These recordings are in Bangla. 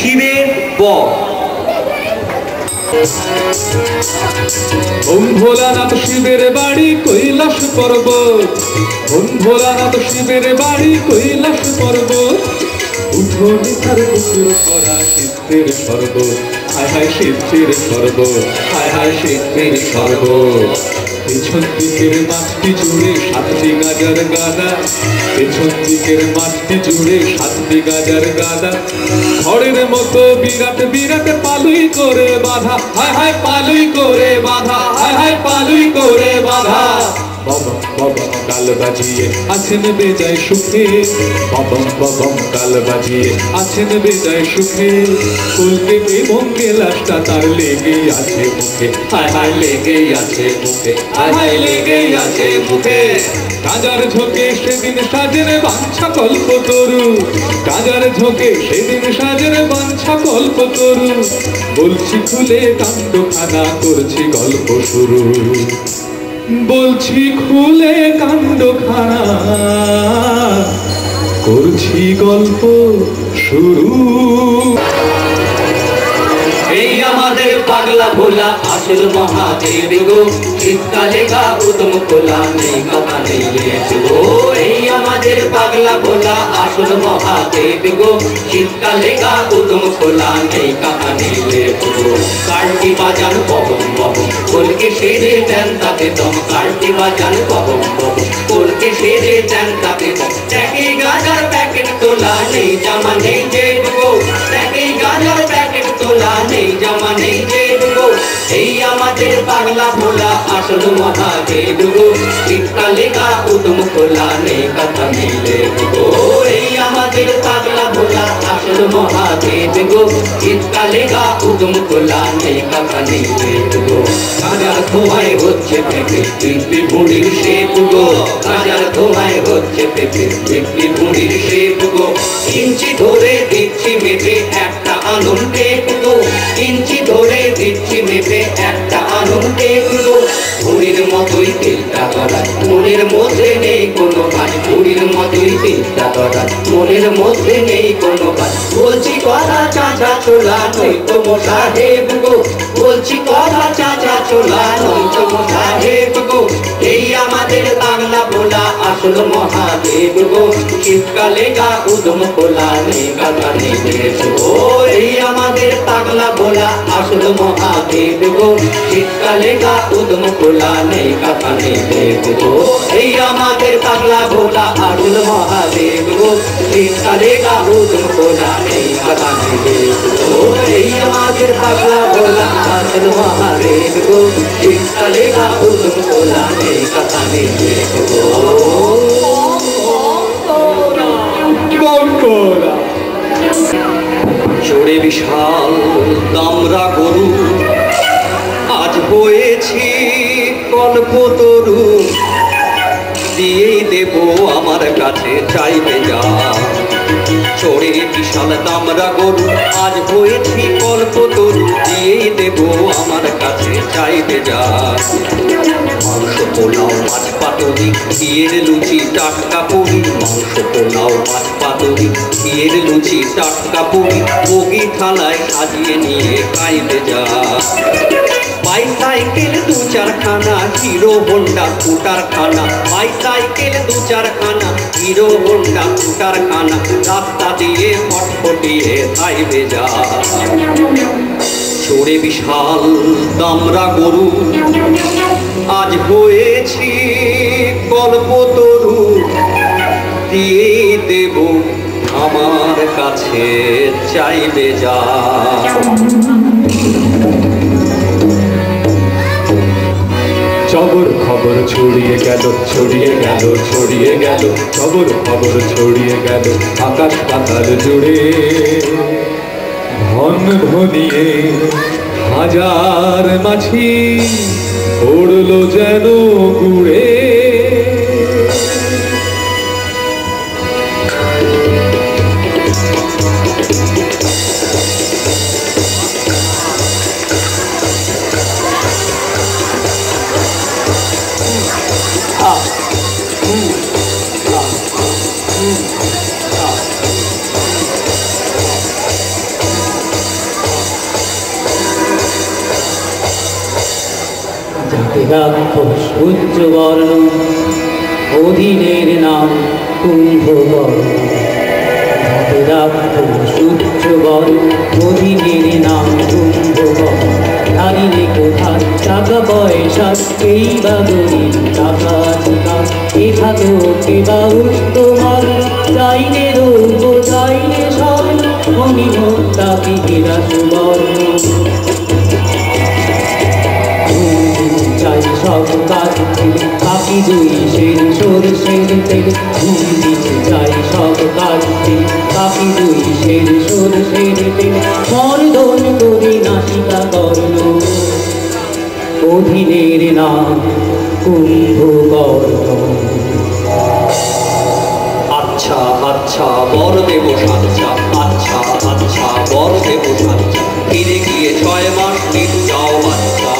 শিবের ব। ওম ভোলানাথ শিবের বাড়ি কৈলাস পর্বত, ওম ভোলানাথ শিবের বাড়ি কৈলাস পর্বত, উঠোনে তার পুকুর ভরা সিদ্ধের শরবত, হায় হায় সিদ্ধের শরবত, হায় হায় সিদ্ধের শরবত। পেছন দিকের মাঠটি জুড়ে 7টি গাজার গাদা, পেছন দিকের মাঠটি জুড়ে 7টি গাজার গাদা, ঘরের মতো বিরাট বিরাট পালুই করে বাঁধা, হায় হায় পালুই করে বাঁধা, হায় হায় পালুই করে বাঁধা। ববম ববম কাল বাজিয়ে আছেন বেজায় সুখে, ববম ববম কাল বাজিয়ে আছেন বেজায় সুখে, কলকে এবং গেলাসটা তার লেগেই আছে মুখে, হায় হায় লেগেই আছে মুখে, হায় হায় লেগেই আছে মুখে। গাজার ঝোঁকে সেদিন সাজের বাঞ্ছা কল্প তরু, গাজার ঝোঁকে সেদিন সাজের বাঞ্ছা কল্প তরু, বলছি খুলে কাণ্ডখানা করছি গল্প শুরু, বলছি খুলে কাণ্ডখানা করছি গল্প শুরু। এই আমাদের পাগলা ভোলা আসল মহাদেব গো, শীতকালে গা উদম খোলা নেই কথা নেই গো। এই আমাদের পাগলা ভোলা আসল মহাদেব গো, শীতকালে গা উদম খোলা নেই কথা নেই গো। কালটি বাজান ববম ববম কলকে সেরে দেন তাকে দম, কালটি বাজান ববম ববম কলকে সেরে দেন তাকে দম। দেখে গাজার প্যাকেট তোলা নেই জামা নেই জেব গো, দেখে গাজার প্যাকেট তোলা নেই জামা নেই জেব গো। এই আমাদের পাগলা ভোলা আসল মহাদেব গো, শীতকালে গা উদম খোলা নেই কথা নেই গো। এই আমাদের পাগলা ভোলা আসল মহাদেব গো, শীতকালে গা উদম খোলা নেই কথা নেই গো। গাজার ধোঁয়ায় হচ্ছে পেঁপে পিপি ভুঁড়ির শেপ গো, গাজার ধোঁয়ায় হচ্ছে পেঁপে পিপি ভুঁড়ির শেপ গো। ইঞ্চি ধরে দিচ্ছি মেপে একটা আলুর টেপ গো, ইঞ্চি ধরে দিচ্ছি মেপে একটা আলুর টেপ গো। ভুঁড়ির মতোই তেলটা ধরা মনের মধ্যে নেই কোনো কাজ, ভুঁড়ির মতোই তেলটা ধরা মনের মধ্যে নেই কোনো কাজ। বলছি কথা চাচা ছোলা নয়তো মোসাহেব গো, বলছি কথা চাচা ছোলা নয়তো মোসাহেব গো। এই আমাদের বাংলা ভোলা আসল মহাদেব গো, শীতকালে গা উদম খোলা নেই কথা নেই গো। এই আমাদের পাগলা ভোলা আসল মহাদেব গো, শীতকালে গা উদম খোলা নেই কথা নেই গো। এই আমাদের পাগলা ভোলা আসল মহাদেব গো, শীতকালে গা উদম খোলা নেই কথা নেই গো। এই আমাদের পাগলা ভোলা আসল মহাদেব গো, শীতকালে গা উদম খোলা নেই কথা নেই গো। চড়ে বিশাল দামরা গরু আজ হয়েছি কল্পতরু, দিয়েই দেব আমার কাছে চাইবে যা। চড়ে বিশাল দামরা গরু আজ হয়েছি কল্পতরু, দিয়েই দেব আমার কাছে চাইবে যা। মাংস পোলাও মাছ পাতুরি ঘিয়ের লুচি টাটকা পুরি, মাংস পোলাও মাছ পাতুরি ঘিয়ের লুচি টাটকা পুরি, বগি থালায় সাজিয়ে নিয়ে খাইবে যা। বাইসাইকেল 2-4খানা হিরো হোন্ডা স্কুটার খানা, বাইসাইকেল 2-4খানা হিরো হোন্ডা স্কুটার খানা, রাস্তা দিয়ে ফটফটিয়ে খাইবে যা। চড়ে বিশাল দামরা গরু আজ হয়েছি কল্পতরু, দিয়ে দেব আমার কাছে চাইবে যা। খবর খবর ছড়িয়ে গেল ছড়িয়ে গেল ছড়িয়ে গেল, খবর খবর ছড়িয়ে গেল আকাশ পাতাল জুড়ে, ঘন ঘনিয়ে হাজার মাছি পড়লো যেন গুড়ে। সূর্য বর্ণ অধীনের নাম কুম্ভবর্ণ। সূর্য বর্ণ অধীনের নাম কুম্ভবর্ণ। জানিলে কোথায় টাকা পয়সা এই বা গরিব টাকা টিকা এখা তো কেবা উত্তমার চাইলে রূপ চাইলে স্বর্ণ মণিমুক্তা বিহিরা সুবর্ণ। চাই সব কাজ ছেড়ে বাকি দুই সের সরষের তেল ঘুম দিতে চাই সব কাজ ছেড়ে বাকি দুই সের সরষের তেল মর্দন করি নাসিকা কর্ণ অধীনের নাম কুম্ভকর্ণ। আচ্ছা আচ্ছা বর দেব সাচ্চা, আচ্ছা আচ্ছা বর দেব সাচ্চা, ফিরে গিয়ে 6 মাস দিন যাও বাচ্চা।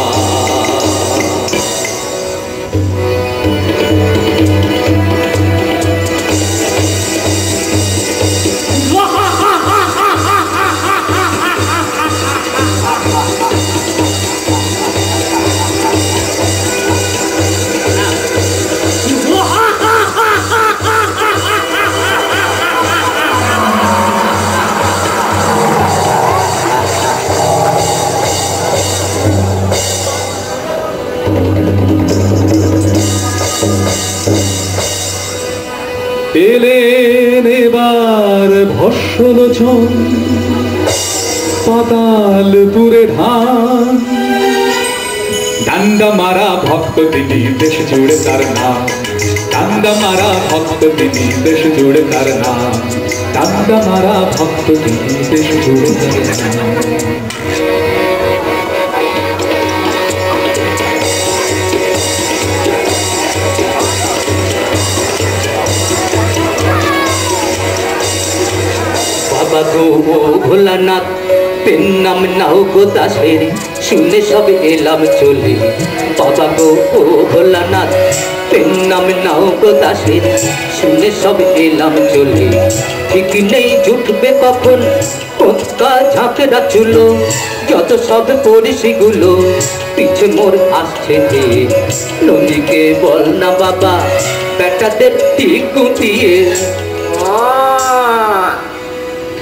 এলেন এবার ভস্মলোচন পাতালপুরে ধান। ডান্ডা মারা ভক্ত তিনি দেশ জুড়ে তার নাম, ডান্ডা মারা ভক্ত তিনি দেশ জুড়ে তার নাম, ডান্ডা মারা ভক্ত তিনি দেশ জুড়ে তার নাম। বাবা গো ভোলানাথ পেন নাম নাও গো দাসের শুনে সব এলাম চলে। বাবা গো ভোলানাথ পেন নাম নাও গো দাসের শুনে সব এলাম চলে। ঠিক নেই জুটবে কখন পক্কা ঝাঁকড়া চুলো যত সব পড়িসিগুলো পিছে মোর আসছে যে নদীকে বল না বাবা বেটাদের ঠিক গুটিয়ে।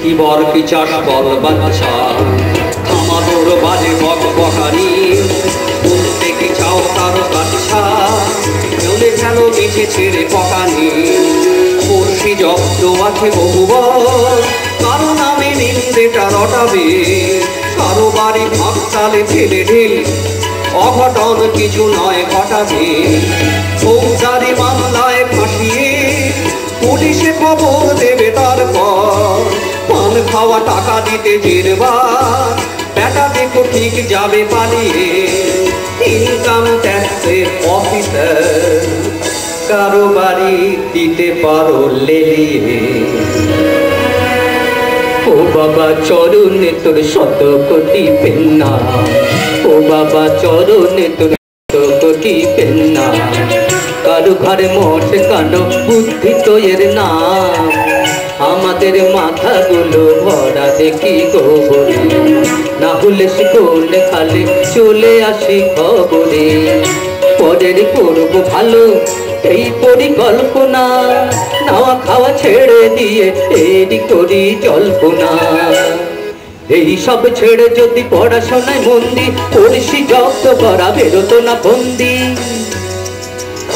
কি বর কি চাষ বল বাচ্চা, আমাদের বাজে বক বকারি, বলতে কি চাও কারো বাচ্চা, চলে গেল মিছে ছেড়ে পকানি। পড়শি জব্দ আছে বহুবার, কারো নামে নিন্দেটা রটাবে, কারো বাড়ি ভাগতালে ফেলে ঢেল অঘটন কিছু নয় ঘটাবে। ফৌজদারি মামলায় ফাঁসিয়ে পুলিশে খবর দেবে তারপর, পান খাওয়া টাকা দিতে জেরবার বেটা দেখো ঠিক যাবে পালিয়ে। ইনকাম ট্যাক্সের অফিসার কারো বাড়ি দিতে পারো লেলিয়ে। ও বাবা চরণে তোর শত কোটি পেন্না, ও বাবা চরণে তোর শত কোটি পেন্না। কারো ঘরে মঠ কানো বুদ্ধি তোয়ের নাম, আমাদের মাথাগুলো ভরা দেখি গোবরে, না হলে শিকলে খালে চলে আসি খবরে। পরের করব ভালো এই পরিকল্পনা, নাওয়া খাওয়া ছেড়ে দিয়ে এরই করি জল্পনা। এই সব ছেড়ে যদি পড়াশোনায় মন্দি পড়শি জব্দ করা বেরোতো না বন্দি।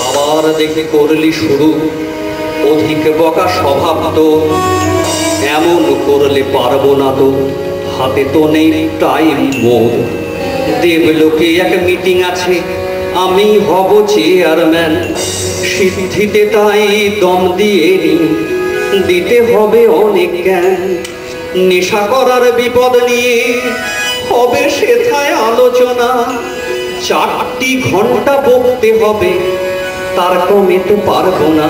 আবার দেখে করলি শুরু অধিক বকা স্বভাব তো, এমন করলে পারবো না তো, হাতে তো নেই টাইম মোর। দেবলোকে এক মিটিং আছে, আমি হব চেয়ারম্যান, সিদ্ধিতে তাই দম দিয়ে দিতে হবে অনেক জ্ঞান। নেশা করার বিপদ নিয়ে হবে সেথায় আলোচনা, 4টি ঘন্টা বকতে হবে, তার কমে তো পারবো না।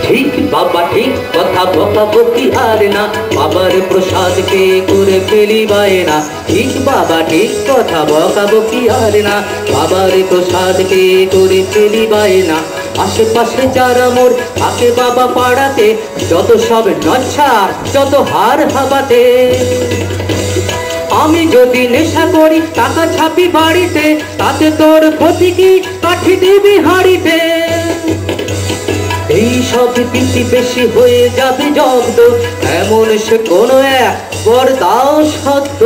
ঠিক বাবা ঠিক কথা বকাবো কি আর না, বাবার প্রসাদকে করে ফেলি বায়না। ঠিক বাবা ঠিক কথা বকাবো কি আর না, বাবার প্রসাদকে করে ফেলি বায়না। আশেপাশে যারা মোর থাকে বাবা পাড়াতে, যত সব নচ্ছা যত হার হাবাতে। আমি যদি নেশা করি টাকা ছাপি বাড়িতে, তাতে তোর ক্ষতি কি? কাঠি দিবি হাড়িতে। এই সব পিসি বেশি হয়ে যাবে জব্দ, এমন সে কোনো এক বরদাও সত্য।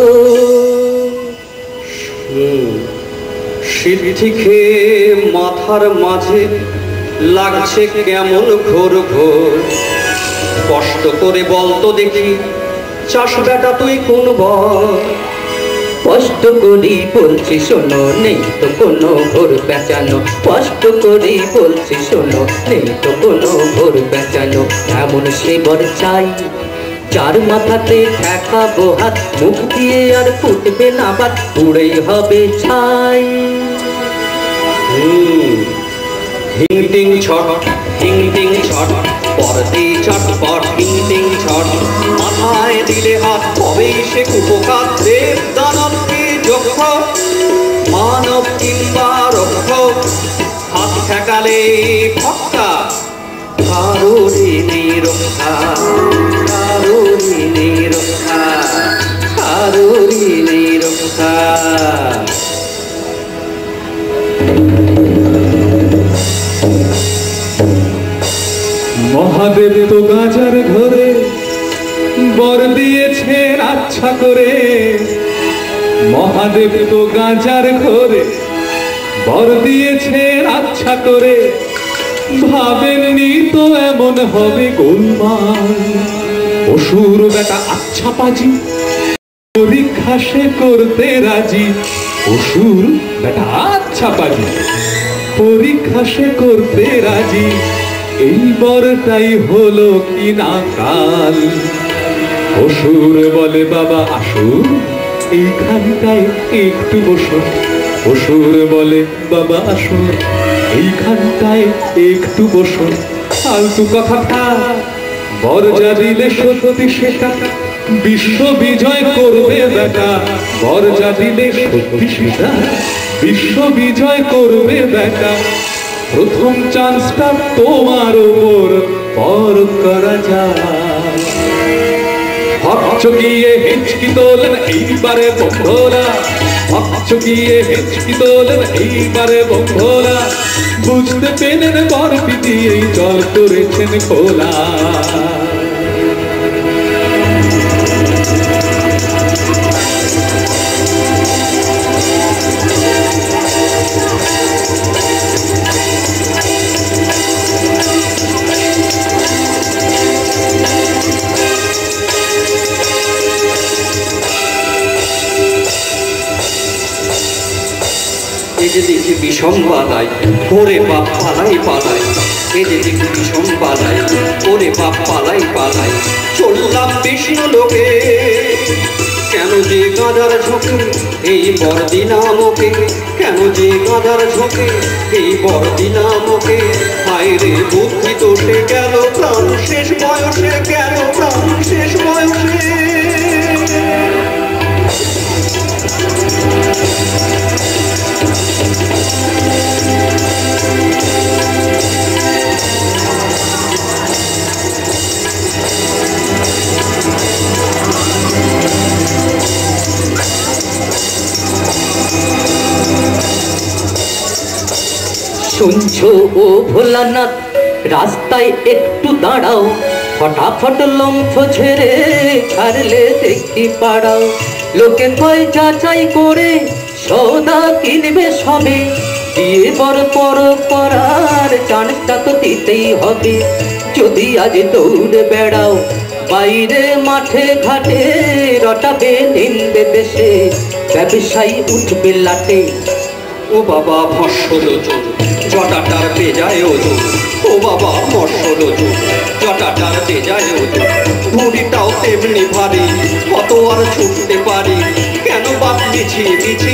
সিদ্ধি খেয়ে মাথার মাঝে লাগছে কেমন ঘোর ঘোর। কষ্ট করে বলতো দেখি, চাষ বেটা তুই কোন বল? কষ্ট করি বলছি শোনো, নেই তো কোনো ঘোর বেচানো। কষ্ট করি বলছি শোনো, নেই তো কোনো ঘোর বেচানো। এমন সে বর চাই যার মাথাতে ঠেকাবো হাত, মুখ দিয়ে আর ফুটবে না বাত, পুড়েই হবে ছাই। হিং টিং ছট, হিং টিং ছট, পরদি চটপট হিং টিং ছট। মাথায় দিলে হাত কবেই সে কুপকার। দেব দানবকে যক্ষ, মানব কিংবা রক্ষ, হাত ঠেকালে ফক্কা। কারোরই নেই রক্ষা, কারোরই নেই রক্ষা, কারোরই নেই রক্ষা। মহাদেব তো গাজার ঘরে বর দিয়েছেন আচ্ছা করে। মহাদেব তো গাজার ঘরে বর দিয়েছেন আচ্ছা করে। ভাবেননি তো এমন হবে গোলমাল। অসুর বেটা আচ্ছা পাজি, পরীক্ষা সে করতে রাজি। অসুর বেটা আচ্ছা পাজি, পরীক্ষা সে করতে রাজি। এই বরটাই হলো কি না কাল। অসুর বলে বাবা আসুন, এইখানটায় একটু বসুন। অসুর বলে বাবা আসুন, এইখানটায় একটু বসুন। ফালতু কথা থাক, বর যা দিলে সত্যি সেটা বিশ্ব বিজয় করবে বেটা। বর যা দিলে সত্যি সেটা বিশ্ব বিজয় করবে বেটা। প্রথম চান্সটা তোমার ওপর পর করা যায়। হক চকিয়ে হেঁচকি তোলেন এইবারে বন্ধোলা। হক চকিয়ে হেঁচকি তোলেন এইবারে বন্ধোলা। বুঝতে পেলেন বর পিটি এই জল করেছেন খোলা। এই যে দেখি বিষম বালাই, ওরে বাপ পালাই পালাই। এই যে দেখি বিষম বালাই, ওরে বাপ পালাই পালাই। চললাম বিষ্ণু লোকে, কেন যে গাঁদার ঝোঁকে এই বরদি নামকে। কেন যে গাঁদার ঝোঁকে এই বরদি নামকে। হায় রে বুদ্ধি তো সে গেল প্রাণ শেষ বয়সে, গেল প্রাণ শেষ বয়সে। শুনছো ও ভোলানাথ, রাস্তায় একটু দাঁড়াও। ফটাফট লম্ফ ঝেড়ে ছাড়লে দেখি পাড়াও। লোকে কয় যাচাই করে সৌদা কিনবে সবে। বিয়ে বড় পর করার চান্সটা তো দিতেই হবে। যদি আজ দৌড়ে বেড়াও বাইরে মাঠে ঘাটে, রটাবে নিন্দে দেশে, ব্যবসায়ী উঠবে লাটে। ও বাবা মৎস্যল চোর, জটাটার বেজায় ওজন। ও বাবা মৎস্যল চোর, জটাটার বেজায় ওজন। ঘুড়িটাও তেমনি ভারী, কত আর ছুটতে পারি। কেন বাপ মিছি মিছি,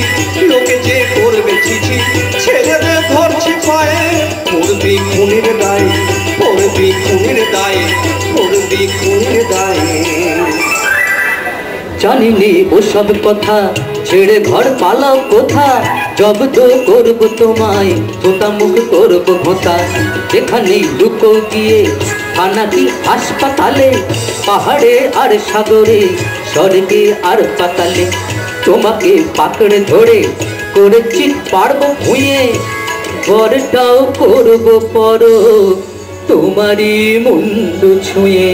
লোকে যে করবে চিঠি। ছেলেদের ধরছি পায়ে, পড়বি খুনের দায়ে, পড়বি খুনের দায়ে, পড়বি খুনের দায়ে। জানিনি ওসব কথা, ছেড়ে ঘর পালাও কোথা। জব্দ করবো তোমায়, তোতা মুখ করবো ভোতা। যেখানে লুকো গিয়ে থানা কি হাসপাতালে, পাহাড়ে আর সাগরে স্বর্গে আর পাতালে তোমাকে পাকড়ে ধরে করেছি পারবো ভুঁয়ে বরটাও করবো পর তোমারই মুন্ডু ছুঁয়ে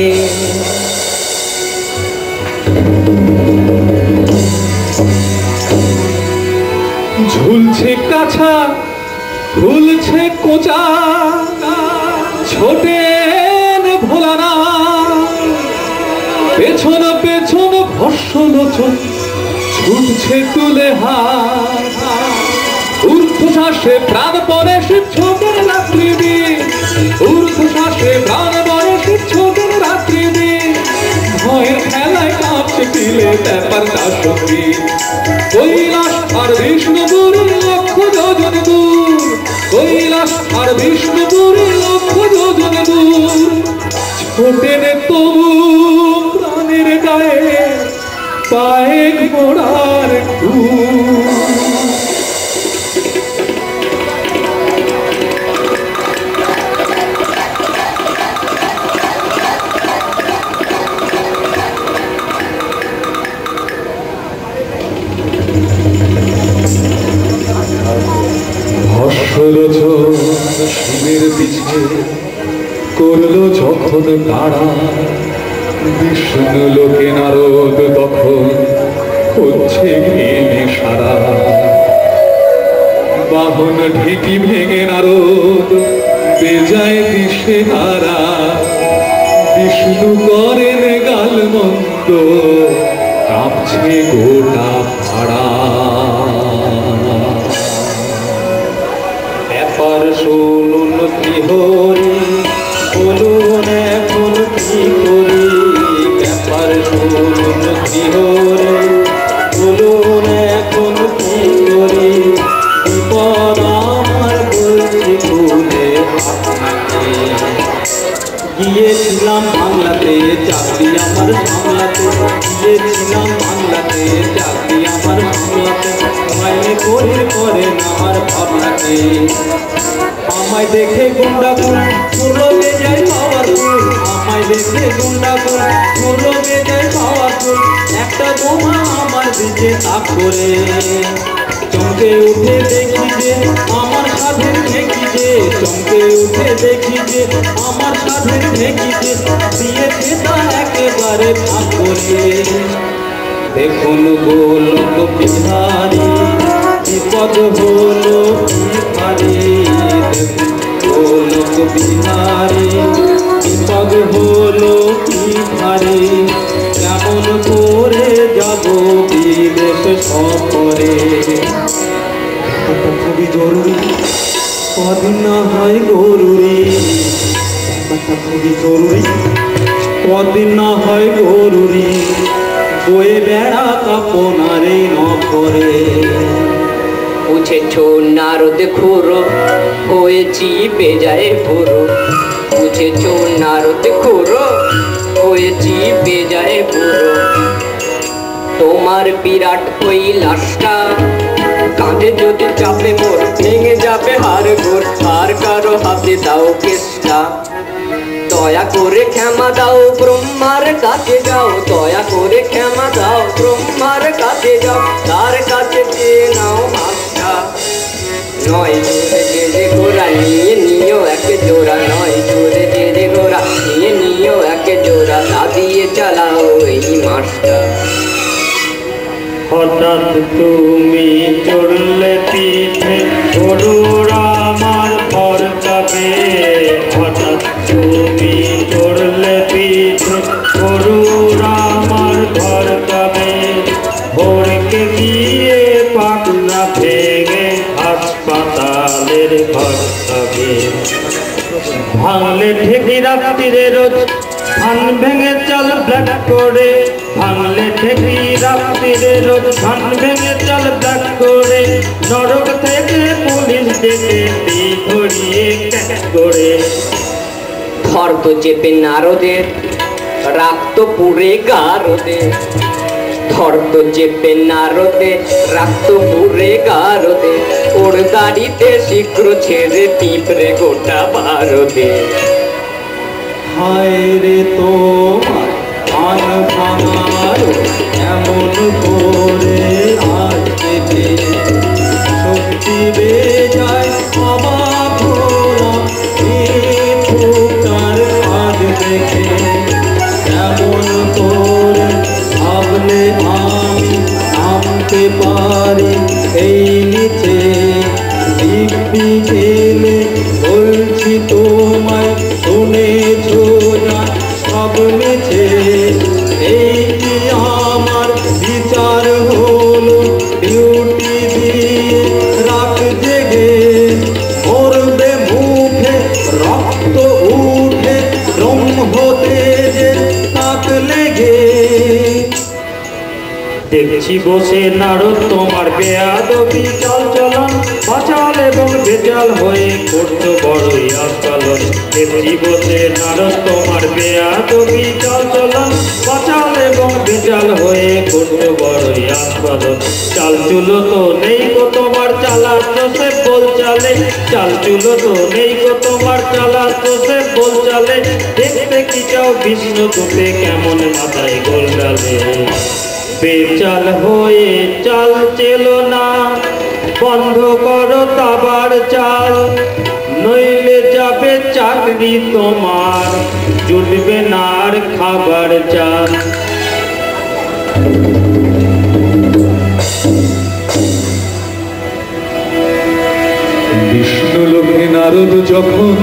ঝুলছে কাছা খুলছে কোচা ছোটেন ভোলানা পেছন পেছন ভস্যলোচন ছুটছে তুলে হাত ঊর্ধ্বশ্বাসে প্রাণ পরে শিক্ষকের রাত্রি দিন ঊর্ধ্বশ্বাসে প্রাণ পরে শিক্ষকের রাত্রি দিন ভয়ের খেলায় কাঁপছে পিলে ব্যাপারটা সত্যি কৈলাস আর বিষ্ণুপুরী লক্ষ যোজন দূর কৈলাস আর বিষ্ণুপুরী লক্ষ যোজন দূর ছোটেন তবু প্রাণের গায়ে পায়ে ঘোড়ার ঘুর ভস্যলোচন শিবের পিছে করলো যখন তারা বিষ্ণু লোকে নারদ তখন হচ্ছে ঘেমে সারা বাহন ঢেকি ভেঙে নারদ বেজায় দিশে হারা বিষ্ণু করেন গাল মন্দ কাঁপছে গোটা পাড়া ব্যাপার শুনুন কি হরি বলুন এখন কি করি ব্যাপার শুনুন কি হরি বলুন এখন কি করি বিপদ আমার বলছি ভুলে গিয়েছিলাম বাংলাতে চাকরি আমার সামলাতে গিয়েছিলাম বাংলাতে চাকরি আমার সামলাতে মাইনে করে আমার ভাবনাতে আমায় দেখে গুন্ডাগুল পুরো বেজায় পাওয়ারফুল আমায় দেখে গুন্ডাগুল পুরো বেজায় পাওয়ারফুল একটা বোমা আমার দিকে তাক করে চমকে উঠে দেখি যে আমার সাধের ঢেকি যে চমকে উঠে দেখি যে আমার সাধের ঢেকি যে দিয়েছে তা একেবারে ভাগ করে দেখুন গোলক বিহারী বিপদ হলো বিহারী গোলক বিহারী বিপদ হলো বিহারী কেমন করে যাব বিদেশ সফরে খুবই জরুরি কদিন না হয় গরুরি খুবই জরুরি কদিন না হয় গরুরি বয়ে বেড়া কাপনারে নকরে বুঝেছো নারদ খুরো হয়েছি বেজায় পুরো বুঝেছো নারদ খুরো হয়েছি বেজায় পুরো তোমার বিরাট কৈলাসটা কাঁধে যদি চাপে মোর ভেঙে যাবে হার গোর আর কারো হাতে দাও কেষ্টা দয়া করে ক্ষমা দাও ব্রহ্মার কাছে যাও দয়া করে ক্ষমা দাও ব্রহ্মার কাছে যাও তার কাছে চেয়ে নাও মাছটা নয় জোরে যে ঘোড়া নিয়ে নিও এক জোড়া নয় জোরে যে ঘোড়া নিয়ে নিও এক জোড়া তা দিয়ে চালাও এই মাছটা হঠাৎ তুমি চড়লে পিঠে গরুর আমার ভর যাবে হঠাৎ তুমি চড়লে পিঠে গরুর আমার ভর যাবে ভোরকে গিয়ে পাগলা ভেঙে হাসপাতালের ঘর যাবে ভাঙলে ঠেকি রাত্রিরে রোজ ধান ভেঙে চাল ব্ল্যাক করে ভাঙলে ঠেকি রাত্রিরে রোজ ধান ভেঙে চাল ব্ল্যাক করে নরক থেকে পুলিশ ডেকে ধরিয়ে ক্যাচ করে ধরতো চেপে নারদের রাখতো পুরে গারদে ধরতো চেপে নারদে রাখতো পুরে গারদে ওর দাড়িতে শীঘ্র ছেড়ে পিঁপড়ে গোটা ভারতে হায় রে তোমার আন ভাঙার গেলে বলছি তোমায় শুনেছো না সব মিছে এই কি আমার বিচার হলো ডিউটি দিয়ে রাত জেগে মরবে মুখে রক্ত উঠে ব্রহ্মতে যে তাক লেগে দেখছি বসে নারদ তোমার বেয়াদবি চাল চলন বাচাল এবং বেচাল হয়ে করতো বড়ই আস্ফালন দেখছি বসে নারদ তোমার বেয়াদবি চাল চলন বাচাল এবং বেচাল হয়ে করতো বড়ই আস্ফালন চাল চুলো তো নেই গো তোমার চালার দোষে বল চালে চাল চুলো তো নেই গো তোমার চালার দোষে বল চালে দেখতে কি চাও বিষ্ণু দূতে কেমন মাথায় গোল ডালে বেচাল হয়ে চাল চেলো না বন্ধ করো তাবার চাল নইলে যাবে চাকরি তোমার জুটবে না আর খাবার চাল বিষ্ণু লোকে নারদ যখন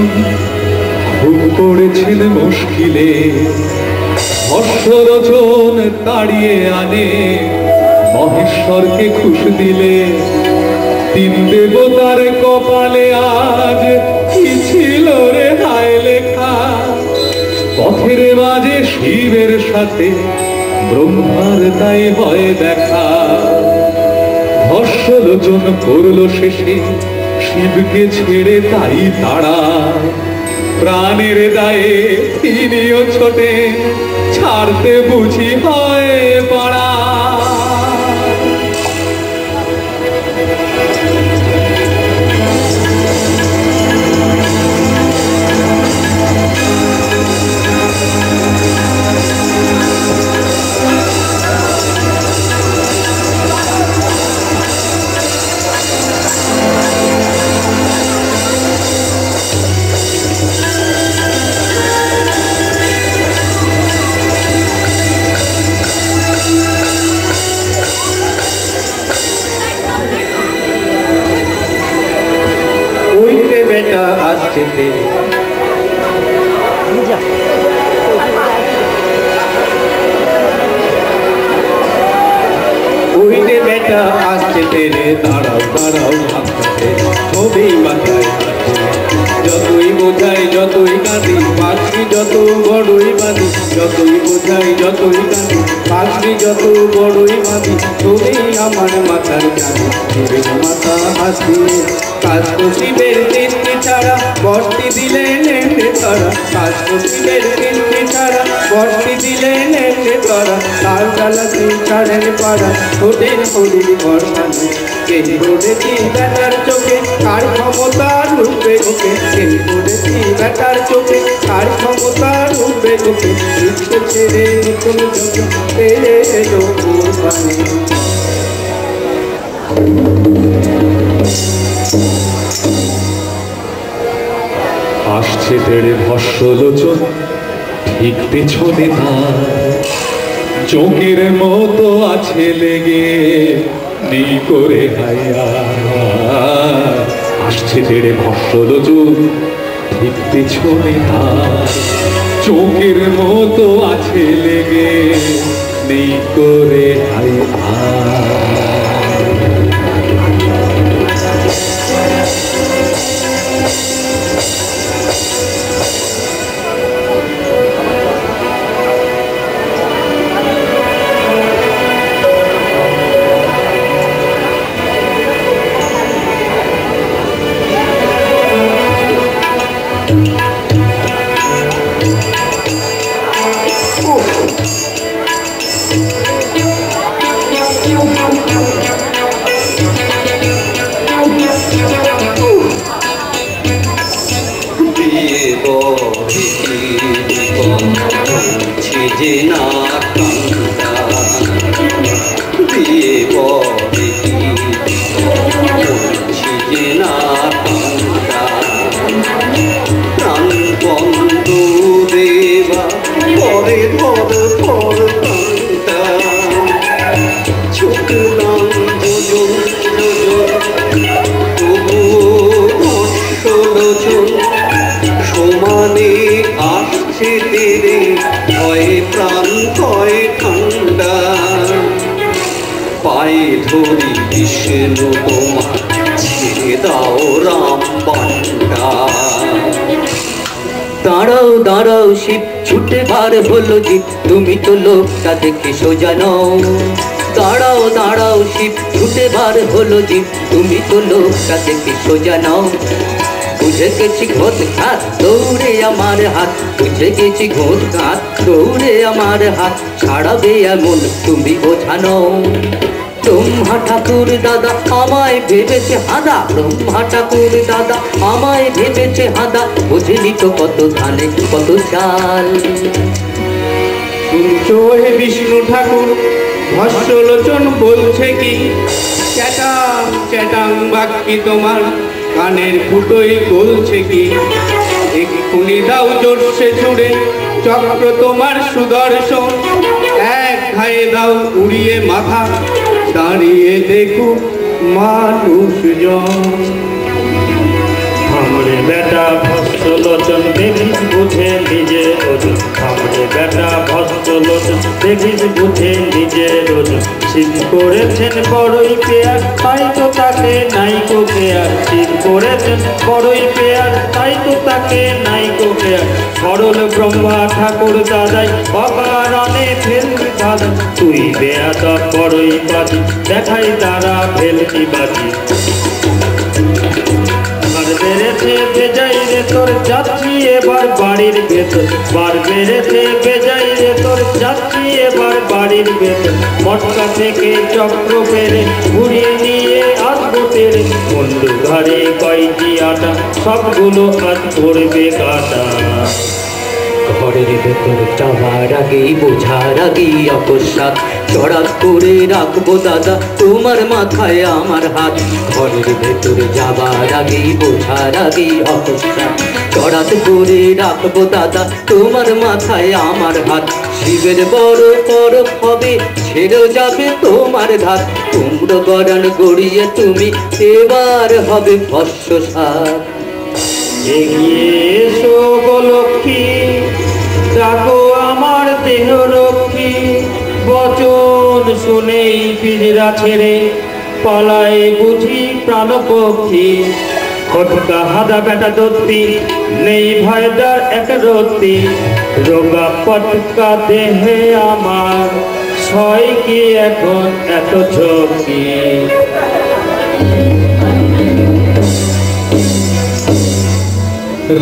খুব পড়েছেন মুশকিলে হর্ষরচন তাড়িয়ে আনে মহেশ্বরকে খুশ দিলে তিন দেবতার কপালে আজ কি ছিল রে হায় লেখা পথের মাঝে শিবের সাথে ব্রহ্মার তাই হয় দেখা হর্ষলোচন করলো শেষে শিবকে ছেড়ে তাই তারা প্রাণের দায়ে তিনিও ছোটে ছাড়তে বুঝি হয় পড়া আসছে ওইটে বেটা আসছে তেরে দাঁড়াও দাঁড়াও ভাবতে ছবি মাথায় যতই বোঝাই যতই কাঁদি পাখি যত বড়ই বাঁধি যতই বোঝাই যতই কাঁদি পাখি যত বড়ই বাঁধি ছবি আমার মাথার কাঁদি শিবের মাথা হাসি কাজ তো শিবের কীর্তি ছাড়া বর্তি দিলে নেমে তারা কাজ তো শিবের কীর্তি ছাড়া বর্তি দিলে নেমে তারা তার জ্বালাতে ছাড়েন পাড়া ছোটের হরির ভরসা নেই কে করেছি বেটার চোখে কার ক্ষমতা রূপে ওকে কে করেছি বেটার চোখে কার ক্ষমতা রূপে ওকে ইচ্ছে ছেড়ে নতুন চোখে পেয়ে এলো কোরবানি আসছে তেড়ে ভস্যলোচন ঠিক পেছনে তার চোখের মতো আছে লেগে নেই করে হাইয়া আসছে তেড়ে ভস্যলোচন ঠিক পেছনে তার চোখের মতো আছে লেগে নেই করে হাইয়া তবু ধরি বিষ্ণু তোমার ছেড়ে দাও রাম বান্ডা। দাঁড়াও দাঁড়াও শিব ছুটে বার হলো জিপ, তুমি তো লোকটা দেখে সোজা নও। দাঁড়াও দাঁড়াও শিব ছুটে বার হলো জিপ, তুমি তো লোকটা দেখে সোজা নও। বুঝে গেছি ঘোট ঘাট দৌড়ে আমার হাত, বুঝে গেছি ঘোট ঘাট দৌড়ে আমার হাত, ছাড়াবে এমন তুমি বোঝানো। ব্রহ্মা ঠাকুর দাদা আমায় ভেবেছে হাদা, ব্রহ্মা ঠাকুর দাদা আমায় ভেবেছে হাদা, বুঝলি তো কত ধানে কত চাল। শুনছো হে বিষ্ণু ঠাকুর, ভস্মলোচন বলছে কি? চ্যাটাং চ্যাটাং বাক্যি তোমার কানের ফুটোই বলছে কি? এক্ষুনি দাও জোরসে ছুড়ে চক্র তোমার সুদর্শন, এক ঘায়ে দাও উড়িয়ে মাথা, দাঁড়িয়ে দেখুক মানুষজন। हमरे बेटा भस्मलोचन देखिस बुझे निजे ओজন, हमरे बेटा भस्मलोचन देखिস বুঝে নিজের ওজন। শিব করেছেন বড়ই পেয়ার তাই তো তাকে নাইকো কেয়ার, শিব করেছেন বড়ই পেয়ার তাই তো তাকে নাইকো কেয়ার। সরল ব্রহ্মা ঠাকুর দাদাই অকারণে ফেলবি দাদা, তুই বেয়াদব বড়ই বাজি দেখাই তারা ফেলবি বাজি। বেড়েছে বেজাই রে তোর যাচ্ছি এবার বাড়ির ভেতর, বার বেড়েছে বেজাই রে তোর যাচ্ছি এবার বাড়ির ভেতর। মটকা থেকে চক্র পেরে ঘুরিয়ে নিয়ে আসবো তেরে, বন্ধু ঘরে কয়টি আটা সবগুলো আজ করবে কাটা। ঘরের ভেতর যাওয়ার আগেই বোঝার আগেই অকস্মাৎ চড়াত করে রাখবো দাদা তোমার মাথায় আমার হাত। ঘরের ভেতর যাবার আগেই বোঝার আগেই অকস্মাৎ চড়াত করে রাখবো দাদা তোমার মাথায় আমার হাত। শিবের বড় পরব হবে ছেড়ে যাবে তোমার ঘাত, কুমড়ো গড়ান গড়িয়ে তুমি এবার হবে ভস্মসাৎ। এগিয়ে এসো গো লক্ষ্মী, ডাকো আমার দেহ রক্ষী, বচন শুনেই পিঞ্জরা ছেড়ে পালায় বুঝি প্রাণপক্ষী। খটকা হাদা বেটা দত্তি নেই ভয়দার এক রত্তি, রোগা পটকা দেহে আমার ছয় কি এখন এত ঝক্কি।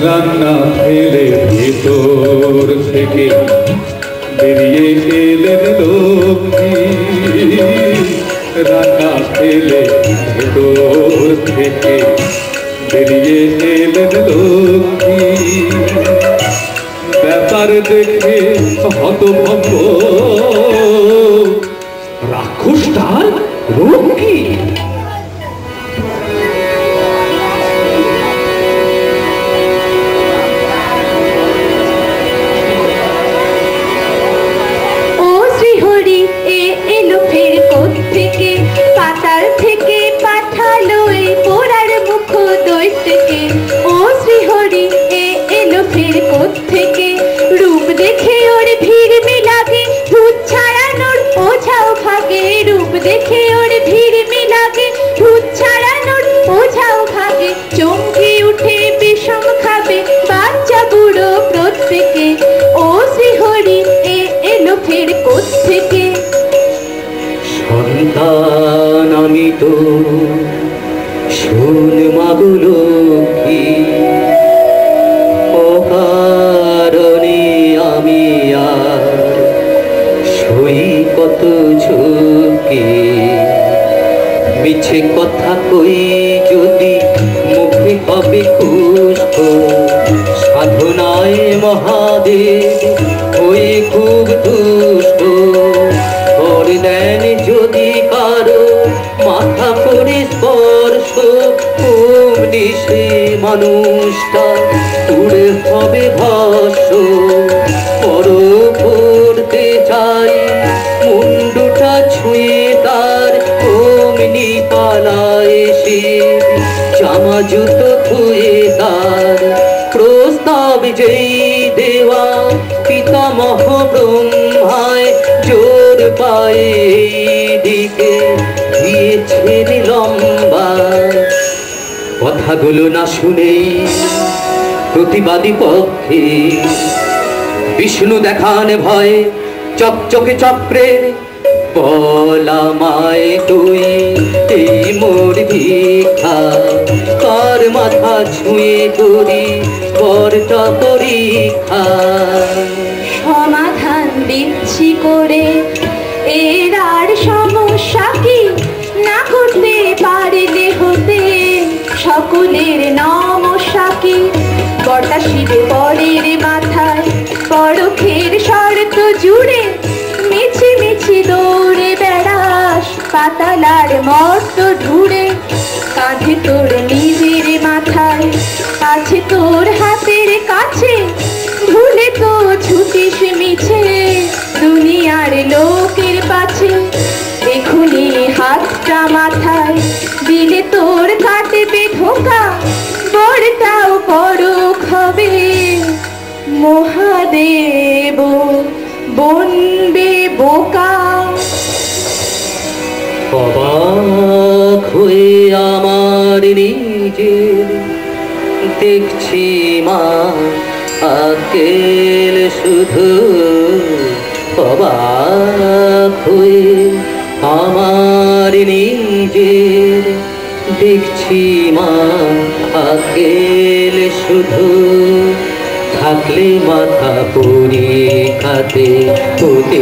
রান্না ফেলে ভেতর থেকে বেরিয়ে এলেন লক্ষ্মী, রান্না ফেলে ভেতর থেকে বেরিয়ে এলেন লক্ষ্মী। ব্যাপার দেখে হতভম্ব রাক্ষসটার রূপ কি? পাতাল থেকে পাঠালো এই পোড়ার মুখ দৈত্যকে। ও শ্রীহরি এ এলো ফের কোত্থেকে, রূপ দেখে ওর ভিড়মি লাগে ভূত ছাড়ানোর ওঝাও ভাগে। রূপ দেখে ওর ভিড়মি লাগে ভূত ছাড়ানোর ওঝাও ভাগে। চমকে উঠে বিষম খাবে বাচ্চা বুড়ো প্রত্যেকে। ও শ্রীহরি এ এলো ফের কোত্থেকে। সন্তান আমি তো শোন মাগো লক্ষ্মী, অকারণে আমি আর সই কত ঝুঁকি। মিছে কথা কই যদি মুখে হবে কুষ্ঠ, সাধনায় মহাদেব হই খুব দুষ্ট। দেন যদি কারো মাথা করে স্পর্শ, অমনি সে মানুষটা উড়ে হবে ভস্ম। পর করতে চাই মুন্ডুটা ছুঁয়ে তার, অমনি পালায় সে জামা জুতো ধুয়ে তার। প্রস্তাব যেই দেওয়া পিতামহ ব্রহ্মায়, জোর পায়ে দিকে দিয়ে কথাগুলো না শুনে প্রতিবাদী পক্ষে বিষ্ণু দেখানে ভয় চকচকে চক্রের বলা মায় তুই এই মোর ভিক্ষা কার মাথা ছুঁয়ে করি বরটা পরীক্ষা সমাধান দিচ্ছি করে এর আর সমস্যা কি না করতে পারলে হতে সকলের নমস্যা কি বটা শিবে পরের মাথায় পরখের শর্ত জুড়ে মিছি মিছি দৌড়ে বেড়াস পাতালার মর্ত ঢুড়ে কাঁধে তোর নিজের মাথায় আছে তোর হাতের কাছে ভুলে তো ছুটিস মিছে দুনিয়ার লোকের পাছে এখুনি হাতটা মাথায় দিলে তোর কাটবে ধোকা বড়টাও পরখ হবে মহাদেব বনবে বোকা অবাক হয়ে আমার নিজের দেখছি মা আকেল শুধু অবাক হয়ে আমার নিজের দেখছি মা আকেল শুধু থাকলে মাথা পরীক্ষাতে হতে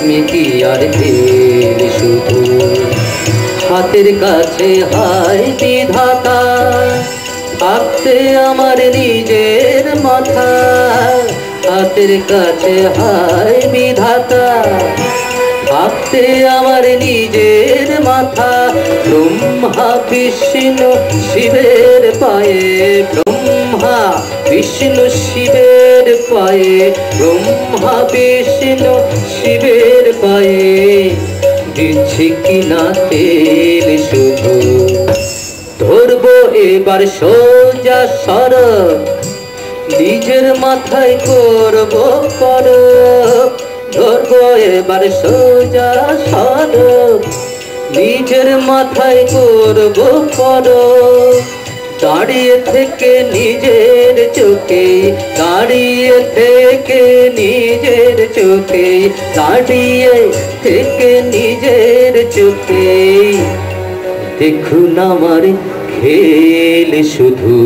মিকি আর তেল শুধু হাতের কাছে হায় বিধাতা থাকতে আমার নিজের মাথা হাতের কাছে হায় বিধাতা থাকতে আমার নিজের মাথা ব্রহ্মা বিষ্ণু শিবের পায়ে ব্রহ্মা বিষ্ণু শিবের পায়ে ব্রহ্মা বিষ্ণু শিবের পায়ে দিচ্ছি কিনা তেল শুধু ধরবো এবার সোজা সড়ক নিজের মাথায় করবো পরব ধরবো এবার সোজা সড়ক নিজের মাথায় করবো পরব দাঁড়িয়ে থেকে নিজের চোখে দাঁড়িয়ে থেকে নিজের চোখে দাঁড়িয়ে থেকে নিজের চোখে দেখুন আমার খেল শুধু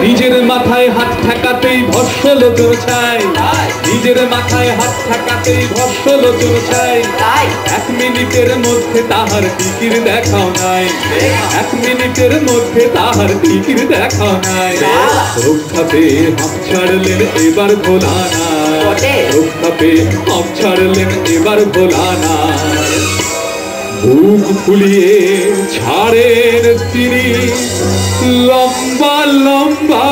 নিজের মাথায় হাত ঠেকাতেই ভস্য তোর ছাই নিজের মাথায় হাত ঠেকাতেই ভস্য তোর ছাই এক মিনিটের মধ্যে তাহার টিকির দেখাও নাই এক মিনিটের মধ্যে তাহার টিকির দেখাও নাই রক্ষা পেয়ে হাত ছাড়লেন এবার ভোলা না রক্ষা পেয়ে হাত ছাড়লেন এবার ভোলা না বুক ফুলিয়ে ছাড়েন তিনি লম্বা লম্বা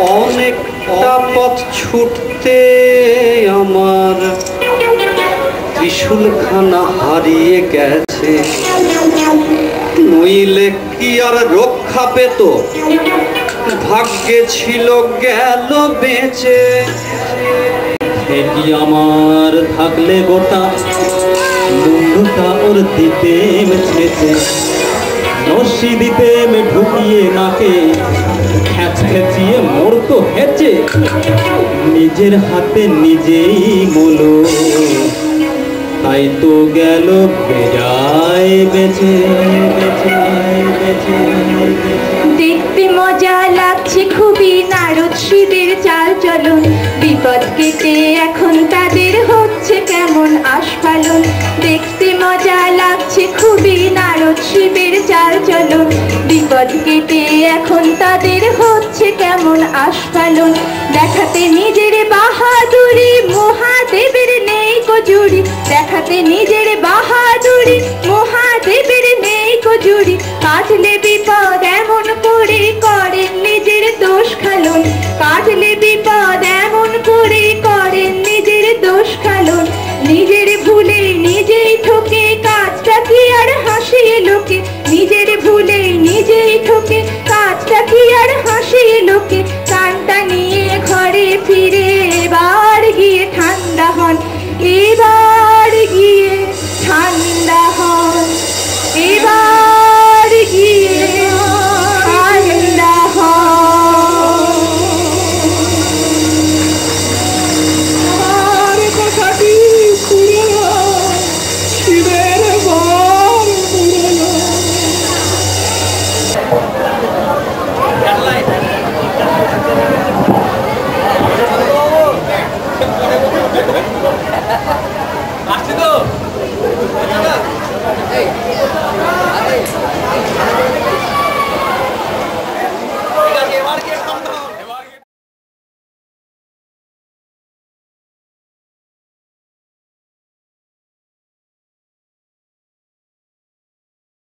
অনেকটা পথ ছুটতে আমার ত্রিশূলখানা হারিয়ে গেছে নইলে কি আর রক্ষা পেত ভাগ্যে ছিল গেল বেঁচে এটি আমার থাকলে গোটা মুন্ডটা ওর দিতেম ছেঁচে রশি দিতেম ঢুকিয়ে নাকে খ্যাচ খেঁচিয়ে মরতো হেঁচে নিজের হাতে নিজেই মোলো তাই তো গেল বেজায় বেঁচে বেঁচে বেঁচে দেখতে মজা লাগছে খুবই নারদ শিবের চাল চলন বিপদ কেটে এখন তাদের হচ্ছে কেমন আস্ফালন দেখতে মজা লাগছে খুবই নারদ শিবের চাল চলন বিপদ কেটে এখন এখন তাদের হচ্ছে কেমন আস্ফালন, দেখাতে নিজের বাহাদুরি মহাদেবের নেই কজুরি, দেখাতে নিজের বাহাদুরি মহাদেবের নেই কজুরি, কাটলে বিপদ এমন করে করেন নিজের দোষ খালন, কাটলে